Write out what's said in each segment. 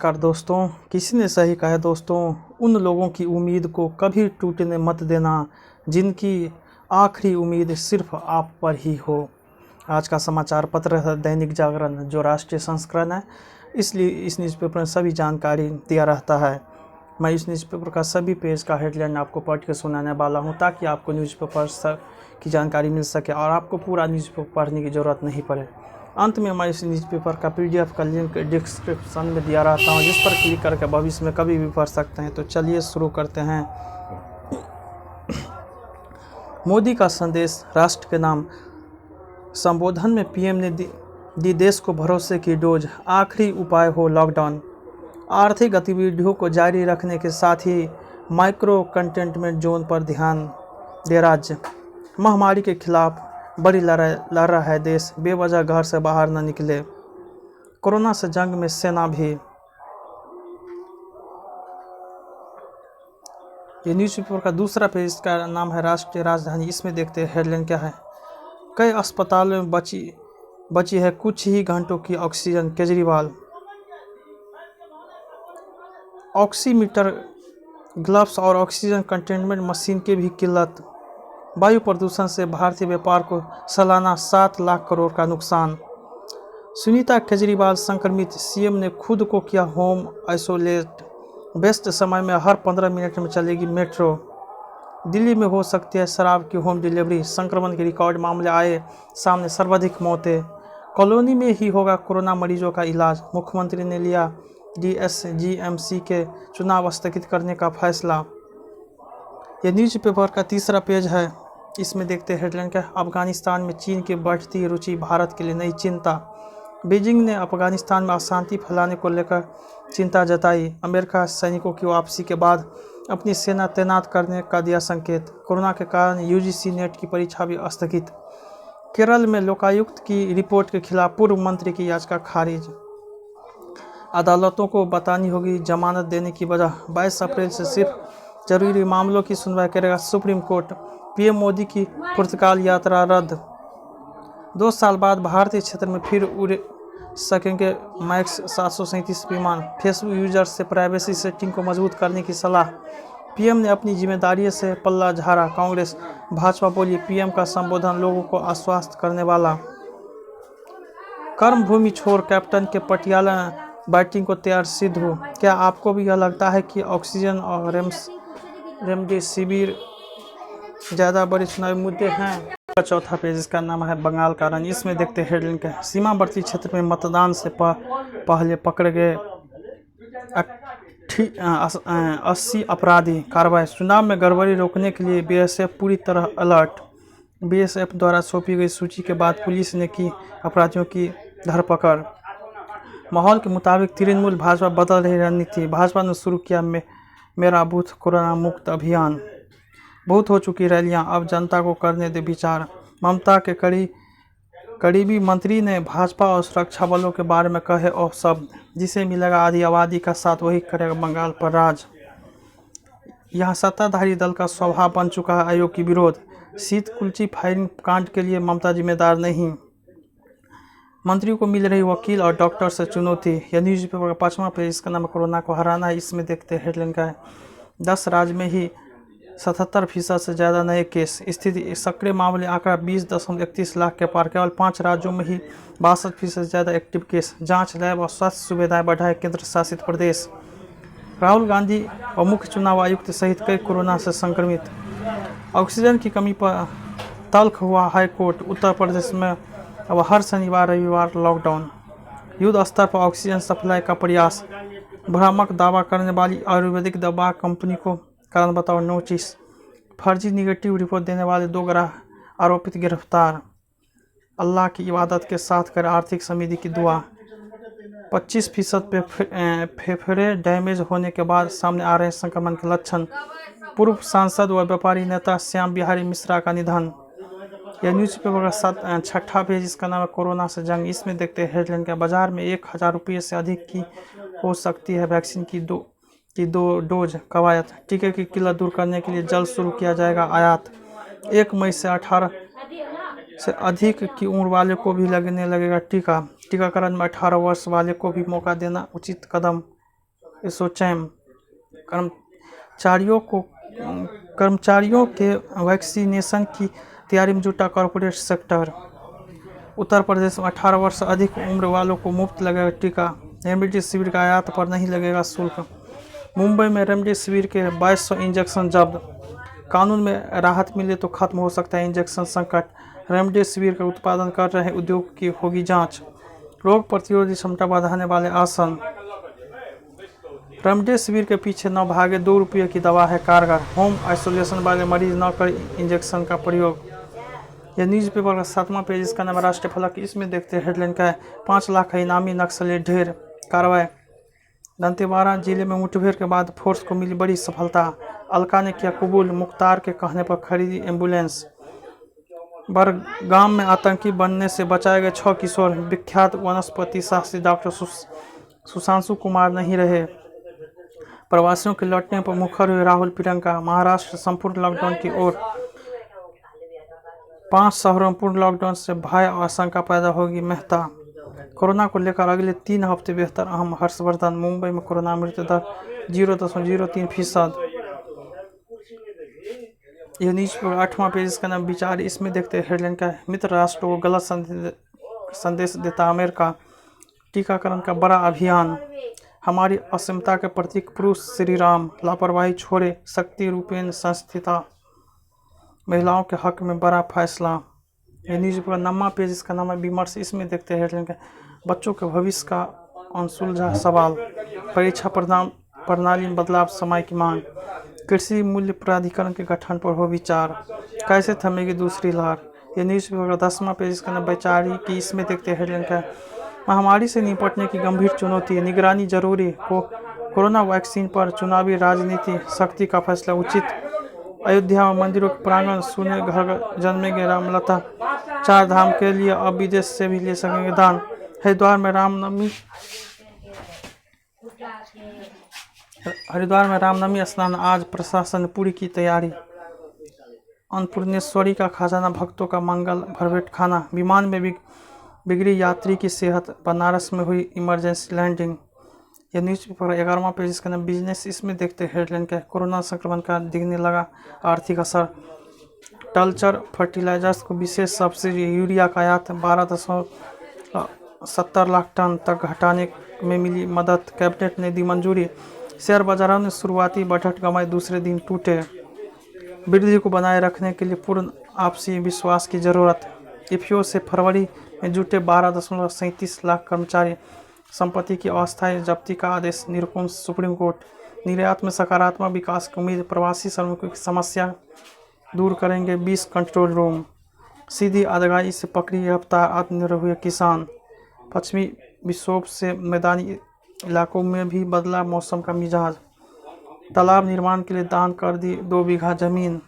नमस्कार दोस्तों। किसी ने सही कहा है दोस्तों, उन लोगों की उम्मीद को कभी टूटने मत देना जिनकी आखिरी उम्मीद सिर्फ आप पर ही हो। आज का समाचार पत्र है दैनिक जागरण, जो राष्ट्रीय संस्करण है, इसलिए इस न्यूज़पेपर में सभी जानकारी दिया रहता है। मैं इस न्यूज़पेपर का सभी पेज का हेडलाइन आपको पढ़ के सुनाने वाला हूं, ताकि आपको न्यूज़पेपर की जानकारी मिल सके और आपको पूरा न्यूज़पेपर पढ़ने की ज़रूरत नहीं पड़े। अंत में मैं इस न्यूज़पेपर का PDF का लिंक डिस्क्रिप्शन में दिया रहता हूं, जिस पर क्लिक करके भविष्य में कभी भी पढ़ सकते हैं। तो चलिए शुरू करते हैं। मोदी का संदेश राष्ट्र के नाम। संबोधन में PM ने दी देश को भरोसे की डोज, आखिरी उपाय हो लॉकडाउन। आर्थिक गतिविधियों को जारी रखने के साथ ही माइक्रो कंटेनमेंट जोन पर ध्यान दे राज्य। महामारी के खिलाफ बड़ी लड़ाई लड़ रहा है देश, बेवजह घर से बाहर न निकले। कोरोना से जंग में सेना भी। ये न्यूज़पेपर का दूसरा पेज का नाम है राष्ट्रीय राजधानी। इसमें देखते हैं हेडलाइन क्या है। कई अस्पतालों में बची है कुछ ही घंटों की ऑक्सीजन, केजरीवाल। ऑक्सीमीटर, ग्लव्स और ऑक्सीजन कंटेनमेंट मशीन की भी किल्लत। वायु प्रदूषण से भारतीय व्यापार को सालाना 7 लाख करोड़ का नुकसान। सुनीता केजरीवाल संक्रमित, CM ने खुद को किया होम आइसोलेट। बेस्ट समय में हर 15 मिनट में चलेगी मेट्रो। दिल्ली में हो सकती है शराब की होम डिलीवरी, संक्रमण के रिकॉर्ड मामले आए सामने, सर्वाधिक मौतें। कॉलोनी में ही होगा कोरोना मरीजों का इलाज। मुख्यमंत्री ने लिया DSGMC के चुनाव स्थगित करने का फैसला। यह न्यूज़पेपर का तीसरा पेज है। इसमें देखते हैं हेडलाइन क्या। अफगानिस्तान में चीन की बढ़ती रुचि, भारत के लिए नई चिंता। बीजिंग ने अफगानिस्तान में अशांति फैलाने को लेकर चिंता जताई। अमेरिका सैनिकों की वापसी के बाद अपनी सेना तैनात करने का दिया संकेत। कोरोना के कारण UGC नेट की परीक्षा भी स्थगित। केरल में लोकायुक्त की रिपोर्ट के खिलाफ पूर्व मंत्री की याचिका खारिज। अदालतों को बतानी होगी जमानत देने की वजह। 22 अप्रैल से सिर्फ जरूरी मामलों की सुनवाई करेगा सुप्रीम कोर्ट। PM मोदी की पुर्तगाल यात्रा रद्द। 2 साल बाद भारतीय क्षेत्र में फिर उड़ सकेंगे मैक्स 737 विमान। फेसबुक यूजर से प्राइवेसी सेटिंग को मजबूत करने की सलाह। PM ने अपनी जिम्मेदारी से पल्ला झाड़ा। कांग्रेस भाजपा बोली, PM का संबोधन लोगों को आश्वस्त करने वाला। कर्मभूमि छोड़ कैप्टन के पटियाला बैटिंग को तैयार सिद्धू। क्या आपको भी यह लगता है कि ऑक्सीजन और रेमडेसिविर ज़्यादा बड़े चुनावी मुद्दे हैं? चौथा पेज, इसका नाम है बंगाल का रन। इसमें देखते हैं हेडलाइन क्या है। सीमावर्ती क्षेत्र में मतदान से पहले पकड़े गए 80 अपराधी, कार्रवाई। चुनाव में गड़बड़ी रोकने के लिए BSF पूरी तरह अलर्ट। BSF द्वारा सौंपी गई सूची के बाद पुलिस ने की अपराधियों की धरपकड़। माहौल के मुताबिक तृणमूल भाजपा बदल रही रणनीति। भाजपा ने शुरू किया मेरा बूथ कोरोना मुक्त अभियान। बहुत हो चुकी रैलियां, अब जनता को करने दे विचार। ममता के करीबी मंत्री ने भाजपा और सुरक्षा बलों के बारे में कहे और शब्द, जिसे मिलेगा आधी आबादी का साथ वही करेगा बंगाल पर राज। यहाँ सत्ताधारी दल का स्वभाव बन चुका है आयोग की विरोध। शीत कुल्ची फायरिंग कांड के लिए ममता जिम्मेदार नहीं। मंत्रियों को मिल रही वकील और डॉक्टर से चुनौती। यह न्यूज़पेपर का 5वां पेज, इसका नाम कोरोना को हराना है। इसमें देखते हैं हेडलाइन का है। 10 राज्य में ही 77% से ज़्यादा नए केस। स्थिति सक्रिय मामले आंकड़ा 20.31 लाख के पार। केवल 5 राज्यों में ही 62% से ज़्यादा एक्टिव केस। जांच लैब और स्वास्थ्य सुविधाएं बढ़ाए केंद्र शासित प्रदेश। राहुल गांधी और मुख्य चुनाव आयुक्त सहित कई कोरोना से संक्रमित। ऑक्सीजन की कमी पर तल्ख हुआ हाईकोर्ट। उत्तर प्रदेश में अब हर शनिवार रविवार लॉकडाउन। युद्ध स्तर पर ऑक्सीजन सप्लाई का प्रयास। भ्रामक दावा करने वाली आयुर्वेदिक दवा कंपनी को कारण बताओ नोटिस। फर्जी निगेटिव रिपोर्ट देने वाले 2 ग्राहक आरोपित गिरफ्तार। अल्लाह की इबादत के साथ कर आर्थिक समृद्धि की दुआ। 25% पे फेफड़े डैमेज होने के बाद सामने आ रहे हैं संक्रमण के लक्षण। पूर्व सांसद व व्यापारी नेता श्याम बिहारी मिश्रा का निधन। यह न्यूज़पेपर का 6ठा पेज, इसका नाम है कोरोना से जंग। इसमें देखते हैं हेडलाइन का। बाजार में 1000 रुपये से अधिक की हो सकती है वैक्सीन की दो डोज। कवायद, टीके की किल्लत दूर करने के लिए जल्द शुरू किया जाएगा आयात। 1 मई से 18 से अधिक की उम्र वाले को भी लगने लगेगा टीका। टीकाकरण में 18 वर्ष वाले को भी मौका देना उचित कदम। एसोचैम। कर्मचारियों के वैक्सीनेशन की तैयारी में जुटा कॉरपोरेट सेक्टर। उत्तर प्रदेश में 18 वर्ष से अधिक उम्र वालों को मुफ्त लगेगा टीका। रेमडेसिविर का आयात पर नहीं लगेगा शुल्क। मुंबई में रेमडेसिविर के 2200 इंजेक्शन जब्त। कानून में राहत मिले तो खत्म हो सकता है इंजेक्शन संकट। रेमडेसिविर का उत्पादन कर रहे उद्योग की होगी जांच। रोग प्रतिरोधी क्षमता बढ़ाने वाले आसन। रेमडेसिविर के पीछे न भागे, 2 रुपये की दवा है कारगर। होम आइसोलेशन वाले मरीज न कर इंजेक्शन का प्रयोग। यह न्यूज़पेपर का 7वां पेज, इसका नाम राष्ट्रीय फलक। इसमें देखते हैं हेडलाइन का है 5 लाख इनामी नक्सली ढेर, कार्रवाई। दंतेवाड़ा जिले में मुठभेड़ के बाद फोर्स को मिली बड़ी सफलता। अलका ने किया कबूल, मुख्तार के कहने पर खरीदी एम्बुलेंस। बड़गाम में आतंकी बनने से बचाए गए 6 किशोर। विख्यात वनस्पति शास्त्री डॉक्टर सुशांशु कुमार नहीं रहे। प्रवासियों के लौटने पर मुखर हुए राहुल प्रियंका। महाराष्ट्र संपूर्ण लॉकडाउन की ओर। 5 शहरों में पूर्ण लॉकडाउन से भय और आशंका पैदा होगी, मेहता। कोरोना को लेकर अगले 3 हफ्ते बेहतर, अहम हर्षवर्धन। मुंबई में कोरोना मृत्यु दर 0.03%। यह न्यूज पर 8वां पेज, इसका नाम विचार। इसमें देखते हैं हेडलाइन का है मित्र राष्ट्रों को गलत संदेश देता अमेरिका। टीकाकरण का बड़ा अभियान। हमारी असीमता के प्रतीक पुरुष श्री राम। लापरवाही छोड़े, शक्ति रूपेण संस्थिता। महिलाओं के हक में बड़ा फैसला। यह न्यूज पर 9वां पेज, इसका नाम है विमर्श। इसमें देखते हैं हेडलाइन का बच्चों के भविष्य का अनसुलझा सवाल। परीक्षा प्रणाली में बदलाव, समय की मांग। कृषि मूल्य प्राधिकरण के गठन पर हो विचार। कैसे थमेगी दूसरी लहर। यह न्यूज पेपर का 10वां पेज, इसका नाम वैचारिक की। इसमें देखते हैं हेडलाइन का महामारी से निपटने की गंभीर चुनौती, निगरानी जरूरी। कोरोना वैक्सीन पर चुनावी राजनीति, शक्ति का फैसला उचित। अयोध्या में मंदिरों के प्रांगण सुने, घर जन्मेंगे रामलता। 4 धाम के लिए अब विदेश से भी ले सकेंगे दान। हरिद्वार में रामनवमी स्नान आज, प्रशासन ने पूरी की तैयारी। अन्नपूर्णेश्वरी का खजाना, भक्तों का मंगल भरपेट खाना। विमान में बिगड़ी यात्री की सेहत, बनारस में हुई इमरजेंसी लैंडिंग। यह न्यूज़पेपर 11वां पेज, इसका नाम बिजनेस। इसमें देखते हैं हेडलाइन का कोरोना संक्रमण का दिखने लगा आर्थिक असर। टल्चर फर्टिलाइजर्स को विशेष सब्सिडी। यूरिया का आयात 12.70 लाख टन तक घटाने में मिली मदद, कैबिनेट ने दी मंजूरी। शेयर बाजारों ने शुरुआती बढ़त गंवाई, दूसरे दिन टूटे। वृद्धि को बनाए रखने के लिए पूर्ण आपसी विश्वास की जरूरत। ईपीओ से फरवरी में जुटे 12.37 लाख कर्मचारी। संपत्ति की अस्थायी जब्ती का आदेश, निरकुंज सुप्रीम कोर्ट। निर्यात में सकारात्मक विकास की उम्मीद, प्रवासी श्रमिकों की समस्या दूर करेंगे 20 कंट्रोल रूम। सीधी अदगाई से पकड़ी गिरफ्तार, आत्मनिर्भर हुए किसान। पश्चिमी विक्षोभ से मैदानी इलाकों में भी बदला मौसम का मिजाज। तालाब निर्माण के लिए दान कर दी 2 बीघा जमीन।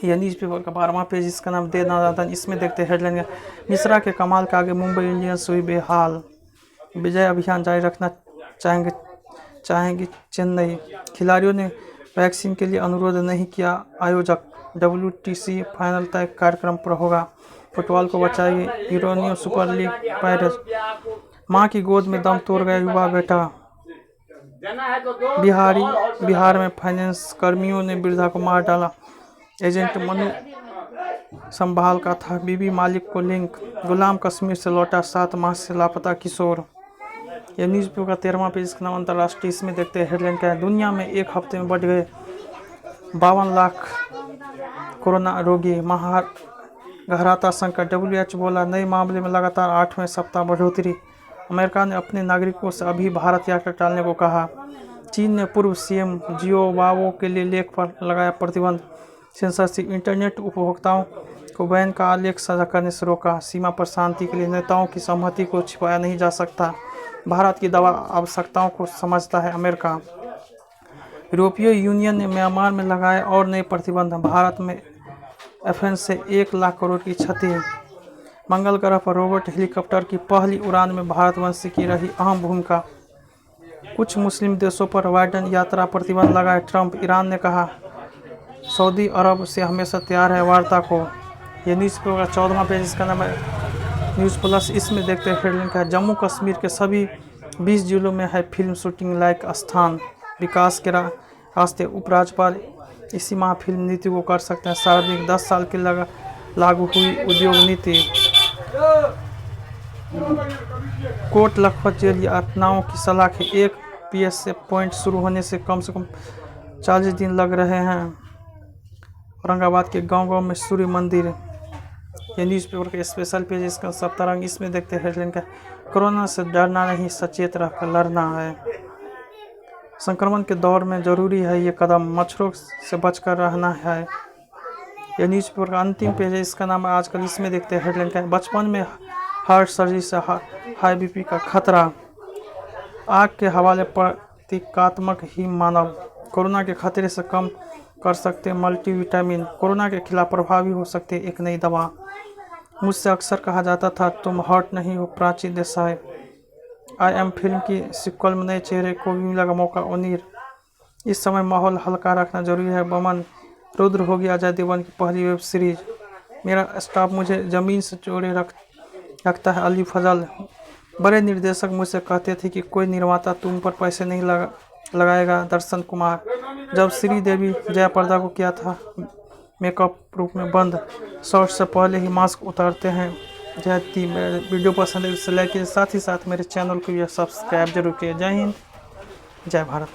यह न्यूज़पेपर का 12वां पेज, इसका नाम दे नादान। इसमें देखते हैं हेडलाइन मिश्रा के कमाल के आगे मुंबई इंडियंस हुई बेहाल। विजय अभियान जारी रखना चाहेंगी चेन्नई। खिलाड़ियों ने वैक्सीन के लिए अनुरोध नहीं किया आयोजक। WTC फाइनल तय कार्यक्रम पर होगा। फुटबॉल को बचाएगी यूरोनियन सुपर लीग पेरिस। मां की गोद में दम तोड़ गया युवा बेटा। बिहार में फाइनेंस कर्मियों ने वृद्धा को मार डाला। एजेंट मनु संभाल का था बीबी मालिक को लिंक। गुलाम कश्मीर से लौटा 7 माह से लापता किशोर। यह न्यूज़पेपर का 13वां पेज, इसका नाम अंतर्राष्ट्रीय। इसमें देखते हैं हेडलाइन क्या है दुनिया में एक हफ्ते में बढ़ गए 52 लाख कोरोना रोगी। गहराता संकट। WHO बोला नए मामले में लगातार 8वें सप्ताह बढ़ोतरी। अमेरिका ने अपने नागरिकों से अभी भारत यात्रा टालने को कहा। चीन ने पूर्व CM जियोवाओ के लिए लेख पर लगाया प्रतिबंध। सेंसरशिप। इंटरनेट उपभोक्ताओं को बैन का आलेख साझा करने से रोका। सीमा पर शांति के लिए नेताओं की सहमति को छिपाया नहीं जा सकता। भारत की दवा आवश्यकताओं को समझता है अमेरिका। यूरोपीय यूनियन ने म्यांमार में लगाए और नए प्रतिबंध। भारत में FN से 1 लाख करोड़ की क्षति। मंगल ग्रह पर रोबोट हेलीकॉप्टर की पहली उड़ान में भारतवंशी की रही अहम भूमिका। कुछ मुस्लिम देशों पर बाइडेन यात्रा प्रतिबंध लगाए ट्रंप। ईरान ने कहा सऊदी अरब से हमेशा तैयार है वार्ता को। यह न्यूज़पेपर का 14वां पेज, इसका नाम है न्यूज़ प्लस। इसमें देखते हैं हेडलाइन का जम्मू कश्मीर के सभी 20 जिलों में है फिल्म शूटिंग लायक स्थान। विकास के रास्ते उपराज्यपाल इसी माह फिल्म नीति को कर सकते हैं सार्वजनिक। 10 साल की लागू हुई उद्योग नीति। कोट लखपत जेल यातनाओं की सलाह है। एक बीएसएफ पॉइंट शुरू होने से कम 40 दिन लग रहे हैं। औरंगाबाद के गांव-गांव में सूर्य मंदिर। ये न्यूज़पेपर का स्पेशल पेज, इसका सप्तारंग। इसमें देखते हैं हेडलाइन का, कोरोना से डरना नहीं, सचेत रहकर लड़ना है। संक्रमण के दौर में जरूरी है ये कदम, मच्छरों से बचकर रहना है। यह न्यूज़पेपर का अंतिम पेज है, इसका नाम आजकल। इसमें देखते हैं हेडलाइन का, बचपन में हार्ट सर्जरी से हाई बीपी का खतरा। आग के हवाले प्रतीकात्मक ही मानव, कोरोना के खतरे से कम कर सकते मल्टीविटामिन, कोरोना के खिलाफ प्रभावी हो सकते एक नई दवा। मुझसे अक्सर कहा जाता था तुम हॉट नहीं हो, Prachi Desai. I am film की सीक्वल में नए चेहरे को भी मिलेगा मौका। ओनीर, इस समय माहौल हल्का रखना जरूरी है। बमन, रुद्र होगी अजय देवगन की पहली वेब सीरीज। मेरा स्टाफ मुझे ज़मीन से जोड़े रखता है। अली फजल, बड़े निर्देशक मुझसे कहते थे कि कोई निर्माता तुम पर पैसे नहीं लगाएगा। दर्शन कुमार, जब श्रीदेवी जयाप्रदा को किया था मेकअप रूप में बंद, शॉट से पहले ही मास्क उतारते हैं। जयती, मेरे वीडियो पसंद है तो लाइक कीजिए, साथ ही साथ मेरे चैनल को भी सब्सक्राइब जरूर कीजिए। जय हिंद, जय भारत।